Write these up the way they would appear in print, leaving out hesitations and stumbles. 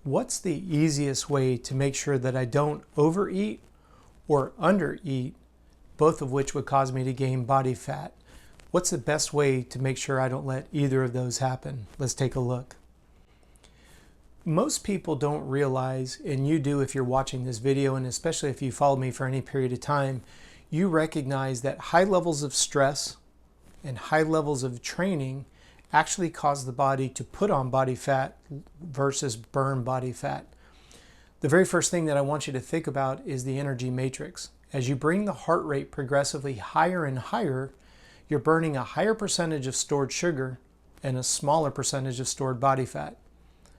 What's the easiest way to make sure that I don't overeat or undereat, both of which would cause me to gain body fat? What's the best way to make sure I don't let either of those happen? Let's take a look. Most people don't realize, and you do if you're watching this video, and especially if you followed me for any period of time, you recognize that high levels of stress and high levels of training actually cause the body to put on body fat versus burn body fat. The very first thing that I want you to think about is the energy matrix. As you bring the heart rate progressively higher and higher, you're burning a higher percentage of stored sugar and a smaller percentage of stored body fat.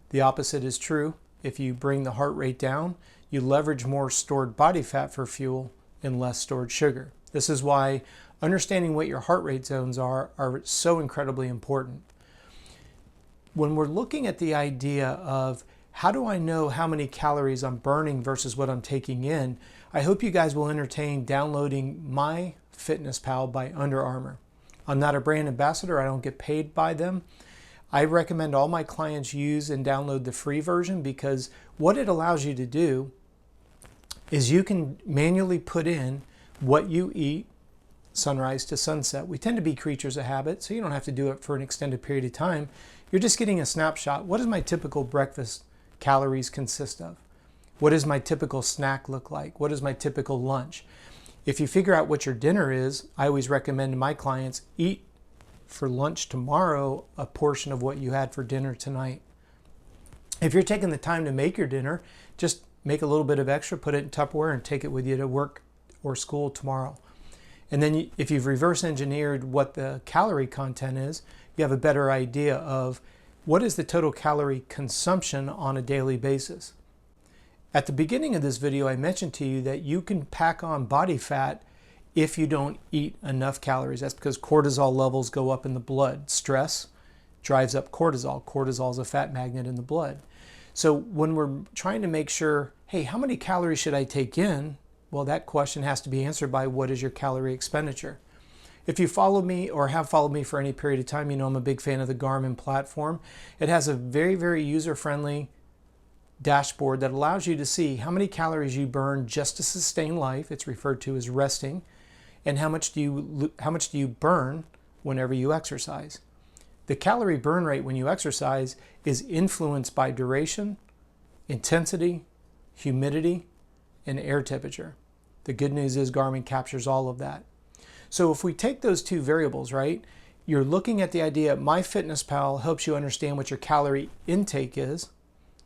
The opposite is true. If you bring the heart rate down, you leverage more stored body fat for fuel and less stored sugar. This is why understanding what your heart rate zones are so incredibly important. When we're looking at the idea of how do I know how many calories I'm burning versus what I'm taking in, I hope you guys will entertain downloading MyFitnessPal by Under Armour. I'm not a brand ambassador. I don't get paid by them. I recommend all my clients use and download the free version because what it allows you to do is you can manually put in what you eat sunrise to sunset. We tend to be creatures of habit, so you don't have to do it for an extended period of time. You're just getting a snapshot. What does my typical breakfast calories consist of? What does my typical snack look like? What is my typical lunch? If you figure out what your dinner is, I always recommend to my clients, eat for lunch tomorrow a portion of what you had for dinner tonight. If you're taking the time to make your dinner, just make a little bit of extra, put it in Tupperware, and take it with you to work or school tomorrow. And then if you've reverse engineered what the calorie content is, you have a better idea of what is the total calorie consumption on a daily basis. At the beginning of this video, I mentioned to you that you can pack on body fat if you don't eat enough calories. That's because cortisol levels go up in the blood. Stress drives up cortisol. Cortisol is a fat magnet in the blood. So when we're trying to make sure, hey, how many calories should I take in? Well, that question has to be answered by what is your calorie expenditure. If you follow me or have followed me for any period of time, you know I'm a big fan of the Garmin platform. It has a very, very user-friendly dashboard that allows you to see how many calories you burn just to sustain life. It's referred to as resting. And how much do you burn whenever you exercise? The calorie burn rate when you exercise is influenced by duration, intensity, humidity, and air temperature. The good news is Garmin captures all of that. So if we take those two variables, right, you're looking at the idea MyFitnessPal helps you understand what your calorie intake is.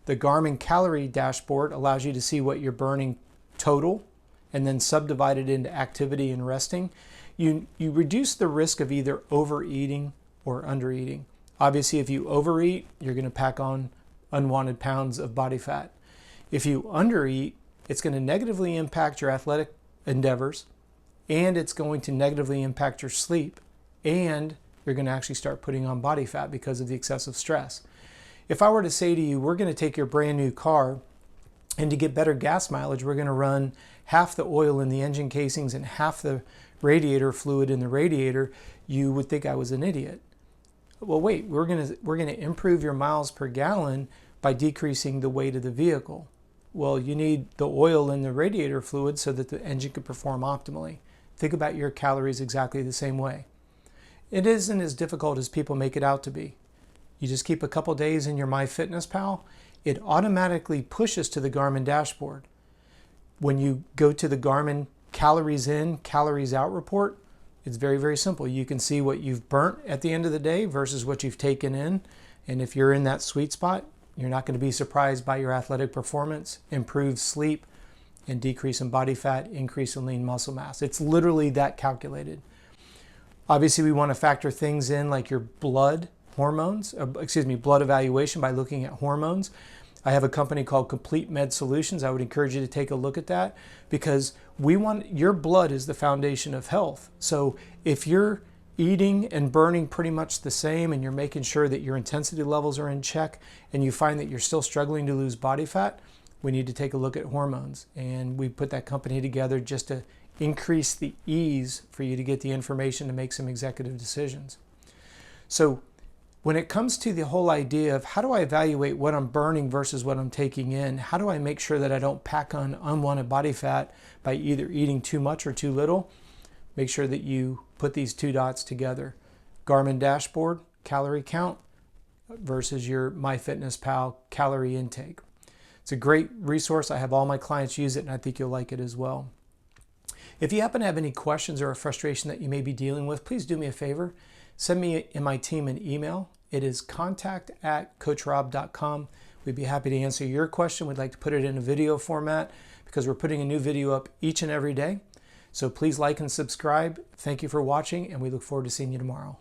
The Garmin Calorie Dashboard allows you to see what you're burning total and then subdivide it into activity and resting. You reduce the risk of either overeating or undereating. Obviously, if you overeat, you're going to pack on unwanted pounds of body fat. If you undereat, it's going to negatively impact your athletic endeavors, and it's going to negatively impact your sleep, and you're going to actually start putting on body fat because of the excessive stress. If I were to say to you, we're going to take your brand new car, and to get better gas mileage, we're going to run half the oil in the engine casings and half the radiator fluid in the radiator, you would think I was an idiot. Well, wait, we're going to improve your miles per gallon by decreasing the weight of the vehicle. Well, you need the oil in the radiator fluid so that the engine can perform optimally. Think about your calories exactly the same way. It isn't as difficult as people make it out to be. You just keep a couple days in your MyFitnessPal, it automatically pushes to the Garmin dashboard. When you go to the Garmin calories in, calories out report, it's very, very simple. You can see what you've burnt at the end of the day versus what you've taken in. And if you're in that sweet spot, you're not going to be surprised by your athletic performance, improved sleep, and decrease in body fat, increase in lean muscle mass. It's literally that calculated. Obviously, we want to factor things in like your blood hormones, blood evaluation by looking at hormones. I have a company called Complete Med Solutions. I would encourage you to take a look at that because your blood is the foundation of health. So if you're eating and burning pretty much the same and you're making sure that your intensity levels are in check and you find that you're still struggling to lose body fat, we need to take a look at hormones. And we put that company together just to increase the ease for you to get the information to make some executive decisions. So When it comes to the whole idea of how do I evaluate what I'm burning versus what I'm taking in, how do I make sure that I don't pack on unwanted body fat by either eating too much or too little, make sure that you put these two dots together. Garmin Dashboard, calorie count versus your MyFitnessPal calorie intake. It's a great resource. I have all my clients use it, and I think you'll like it as well. If you happen to have any questions or a frustration that you may be dealing with, please do me a favor. Send me and my team an email. It is contact@coachrob.com. We'd be happy to answer your question. We'd like to put it in a video format because we're putting a new video up each and every day. So please like and subscribe. Thank you for watching, and we look forward to seeing you tomorrow.